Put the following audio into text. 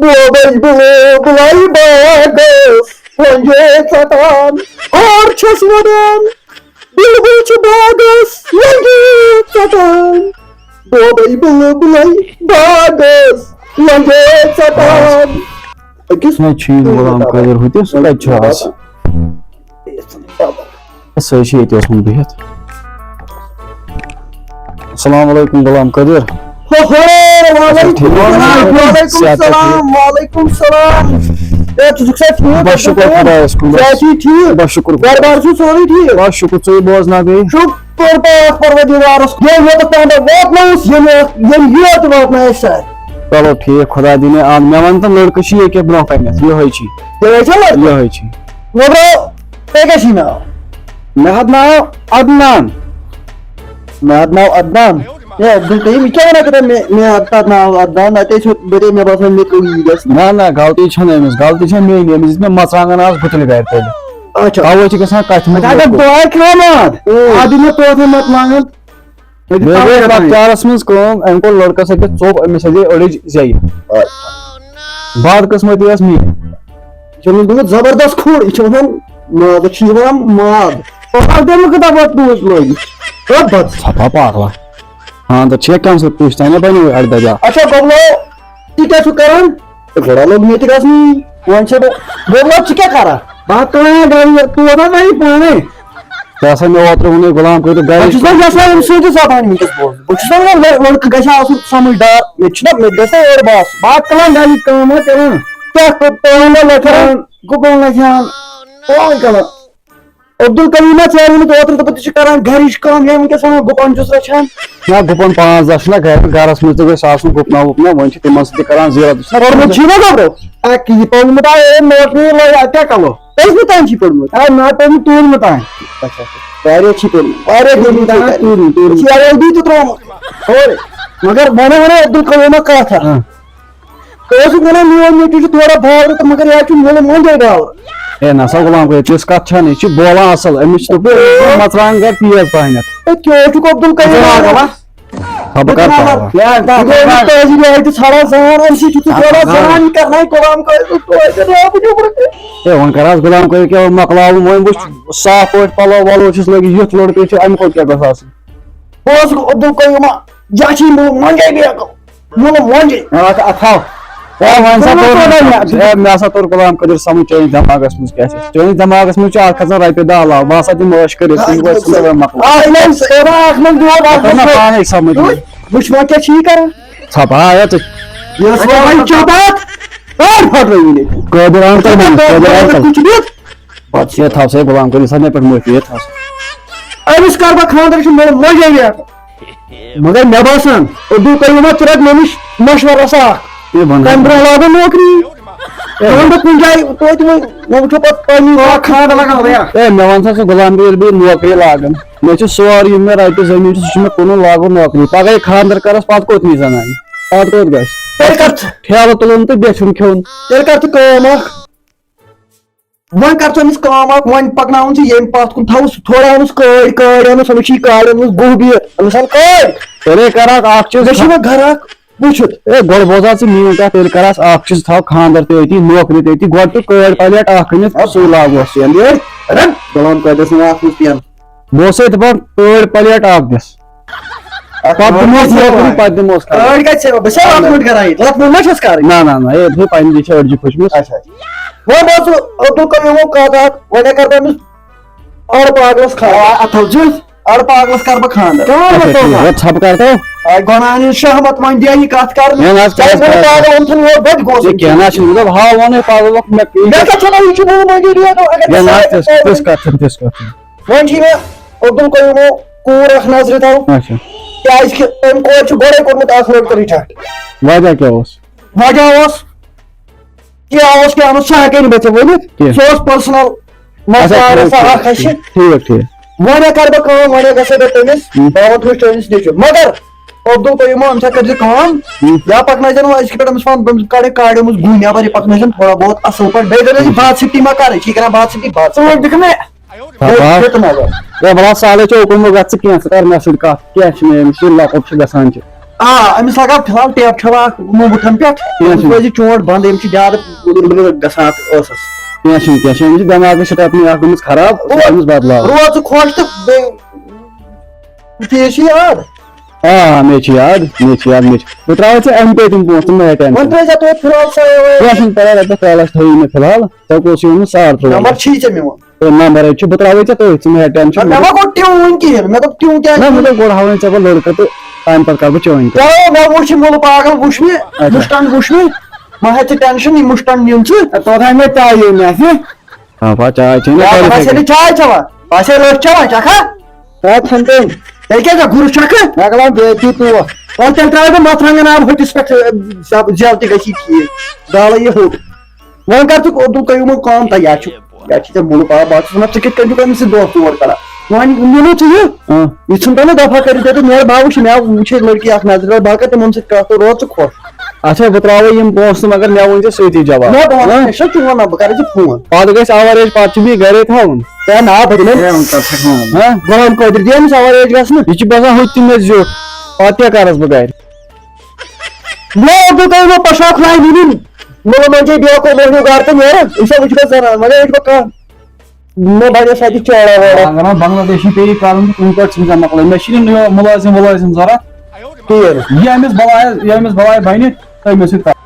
Boğaz bulay bağız, önce satan, arçasmadan, bulgucu bağız, önce satan. Boğaz bulay bağız, önce satan. Кисна чиз болам кадер хуйте сулай час. Сойши етесин бет. Assalamu alaikum balam kadir. Aleyküm selam. Ya çocuk sen niye Baş şükür Xudaya şükür. Saati ठीक Baş şükür. बार से sorry ठीक Baş şükür çoy boğaz na gay. शुक्र परवरदिगार ये तो बात ना ये तो बात ना है चलो ठीक खुदा दीने आन मैं वंतन लड़का छी के ब्रो कने ये होई छी ये चलो ये होई छी वो ब्रो पैकेजी ना मेहद नाव अदनान ये अब्दुल कहीं क्या ना करता मैं आता ना अदनान आते छो बड़े में बस में कोई बस ना ना गलती छने एमस गलती छ मेन एमस में मचांगन आज गुतल गैर तेल अच्छा आवो छी गसा कथ में अगर दुआ खामत आदमी तो थे मत मांगन मेरे बच्चारस में कोम एनको लड़का से के चोप एमस जे ओलिज जाई बाद किस्मत यस मी चलो तुम जबरदस्त खोड़ इचोहन माद छीवा माद और दम का बात दोस्त लोग अब बस छपा पागला हां तो चेक काम से पूछता है ना बनी अड़दा जा अच्छा बबलो टीका सुकरन घोड़ा लोग नीति कसनी वंशे बबलो चिका करा बात तो है गाड़ी तू ना नहीं पाने जैसा मैं वाटर उन्हें गुलाम कोई तो गाड़ी अच्छा जैसा हम सोचे साथ आने मिलते बोल अच्छा ना लड़क गशा आसु समझदार ये चुना में जैसे और बॉस बात कलां गाड़ी काम है तेरा क्या करते हैं ना लखन गुबल लखन ओ कला अब्दुल करीम चाहे तो वाटर तो पति करा घरिश काम है उनके सामने गुपन जुस रचन ना गुपन 5-10 ना गारस में तो सासु गुपना वंच तिमन से करान जीरा और मैं छीना का ब्रो आ की पौन मता ए नोट नहीं ले क्या कलो ऐसे में टाइम छी पड़ो आ ना तो तू मता अच्छा सारे छी पड़ो अरे दिन दा तू यार दी तो और मगर मैंने अब्दुल करीम का था तो उस मैंने नियो में तुझे थोड़ा भाव तो मगर यार तू मैंने मान जाएगा ए नसा गुलाम को चीज का अच्छा नहीं ची बोला असल एमिच तो मचरांग का पीएस पाहिना ए क्यों तू को अब्दुल करीम आ गया अब कर यार तो जी है तो सारा जहान ऐसी तू थोड़ा जहान करना है काम कर तो ऐसे आप जो पड़ते ए वन करास गुलाम को के मकलाव मोय बुछ साफ पोट पलो वालो छिस लगी युथ लोड पे छ अम को क्या गसास बॉस अब्दुल करीम जाची मान जाए भी मान जाए अथाव ए वन सा तो मैं सा तोर गुलाम कदर समझ चाहिए दिमागस में कैसे चाहिए दिमागस में चार खजन राय पे दाला बासा दिन मोश करे वो सब मकला आ नहीं सेवा अखमल दुआ बात ना पाने समझ बुश मा क्या छी कर छपा आया तो ये भाई चौबात और फट रही है कदर अंतर कुछ भी बात ये था से गुलाम करी सने पर मोय ये था अब इस कार का खानदार से मेरे मर जाएगा मगर नबासन अब्दुल करीम तुरंत मनुष्य मशवरा सा ये बन कैमरा लगा नौकरी हम तो पुंजाई तो तुम वो तो पानी खाना लगा गया ए मैं वन से गुलाम भी नौकरी लागन मैं छ सोर ये मेरा तो जमीन से मैं कोनो लागो नौकरी पगे खानदार करस पात कोत नहीं जानाई पात कोत गस तेरे कर ठेव तुलन तो बेचुन खेवन तेरे कर तो काम वन कर तो इस काम वन पकनाउन से ये पात कुन थाउस थोड़ा उस कोड़ उस समुची काड़ उस गोभी मिसाल कोड़ तेरे करा आख चीज में घर पूछत ए गोड़ बोजा से नी का तेरे करास आख चीज था खानदार ते होती नौकरी ते होती गोड़ तो कोड़ पलेट आख ने सो लागो से अंदर अरे गुलाम का दस आख पियन बोसे तो कोड़ पलेट आख दस पद्मोस नौकरी पद्मोस का और का से बस आप नोट कराई रात में मत कर ना ना ना ये भी पानी दी छड़ जी खुशमिस अच्छा वो बस अब्दुल करीम वो का था वो ने करता है और पागलस खा अथल जूस और पागलस कर बखान वो छप करता गणानी सहमत मान दिया ही काट कर मैं आज चाहे वो पागल उनसे वो बद गोस ये कहना चाहिए मतलब हां वो ने पागल वक्त में देखा चलो ये वो मान दिया तो ये ना टेस्ट कर वन जी में अब्दुल करीम को रखना नजर था अच्छा क्या इसके इन को बड़े को मत आखिर करी था वजह क्या हो क्या उसके अनुसार के नहीं बचे बोले सोच पर्सनल मसला ऐसा आखिर ठीक वाने कर बको वाने कैसे टेनिस बहुत कुछ टेनिस देखो मगर अब्दुल करीम हम से कर काम या पकना जन इसके पे हम फोन काड़े मुझ गुनिया बारी पकना जन थोड़ा बहुत असल पर बेदर बात सिटी में करे ठीक है ना बात सिटी बात समझ दिख में ये बड़ा साले चौक में गछ के कर मैं सिर का कैश में मिशिल ला कुछ गसान أمس لگا فِلحال ٹیپ چھوا موبوٗٹھن پٮ۪ٹھ أمِس روزِ چونٛٹھ بنٛد أمِس چھِ زیادٕ گژھان ٲسس کینٛہہ چھُنہٕ أمِس چھِ دٮ۪ماغس سٹیپنی اکھ گٔمٕژ خراب أمِس بدلاو روز ژٕ خۄش تہٕ بیٚیہِ ژےٚ چھِ یاد مےٚ چھِ یاد بہٕ تراوے ژےٚ ایم پے تِم پونٛسہٕ ژٕ مہٕ ہےٚ وۄنۍ ترٛٲیزِ توتہِ فِلحال کینٛہہ چھُنہٕ پرواے رۄپیس کالس تھٲیِو مےٚ فِلحال ژےٚ کوٚس چھُ اوٚنمُت 13,500 نمبر چھی ژےٚ میون نمبر چھُ بہٕ تراوے ژےٚ تٔتھۍ ژٕ مہٕ ہےٚ ٹینشن مےٚ ما گوٚو ٹیوٗن کِہیٖنۍ مےٚ دوٚپ ٹیوٗن کیٛازِ مےٚ دوٚپ گۄڈٕ ہاوٕے ژےٚ بہٕ لڑکہٕ تہٕ تَمہِ پتہٕ کرٕ بہٕ چٲنۍ کَتھ مےٚ وٕچھ یہِ مُلہٕ پاگل وٕچھ مےٚ مُشٹن وٕچھ مےٚ ما ہےٚ ژٕ ٹینشن یہِ مُشٹن نیُن ژٕ توٚتام مےٚ چایی مےٚ چاے چاے چٮ۪وان باسے لٔٹھ چٮ۪وان چکھا تیٚلہِ کیٛازِ گُرُس چکھٕ مےٚ کَران بےعزتی توتھ وۄنۍ تیٚلہِ ترٛاوے بہٕ مرژٕوانٛگن آب ۂٹِس پٮ۪ٹھ زٮ۪ل تہِ گژھی ٹھیٖک زالے یہِ ہوٚٹ وۄنۍ کر ژٕ عبدُل قیوٗمن کٲم تہٕ یا چھُ ژےٚ مُلہٕ پاو بہٕ چھُس وَنان ژٕ کِتھ کٔنۍ چھُکھ أمِس سۭتۍ دۄہ ژور کران وۄنۍ نیٖنو ژٕ یہِ ژھُن تۄہہِ دفعہ کٔرِتھ تہٕ مےٚ بہٕ وٕچھ مےٚ وٕچھ لٔڑکی اکھ نظر بہٕ کرٕ تِمن سۭتۍ کتھ تہٕ روز ژٕ خۄش اچھا بہٕ تراوے یِم پونٛسہٕ مگر مےٚ ؤنۍ زِ سۭتی جواب مےٚ چھُ چون نمبر بہٕ کرے ژےٚ فون پتہٕ گژھِ اَوَریج پتہٕ چھُ بیٚیہِ گرے تھاوُن ہے نا بہٕ دِمے غلام قٲدر دِ أمِس اَوَریج گژھنہٕ یہِ چھُ باسان ہُتہِ تہِ مےٚ زیُٹھ پتہٕ کیٛاہ کرس بہٕ گرِ عبدُل قیوٗم پۄشاک لاے نِنۍ مُلہٕ منٛزے بیٛاکھ موہنیوٗ گرٕ تہٕ نیرٕ أمِس وٕچھ مےٚ زنان وۄنۍ وٕچھ مےٚ کانٛہہ مےٚ بَنیو سۄ تہِ چاڑا واڑا بنگلادیشی پیٚیہِ کرُن تہٕ کُنہِ پٲٹھۍ ژھٕنۍ ژےٚ مۄکلٲیِتھ مےٚ چھُنہٕ مُلٲزِم ضوٚرتھ ٹھیٖک یہِ أمِس بلاے بنہِ تٔمِس سۭتۍ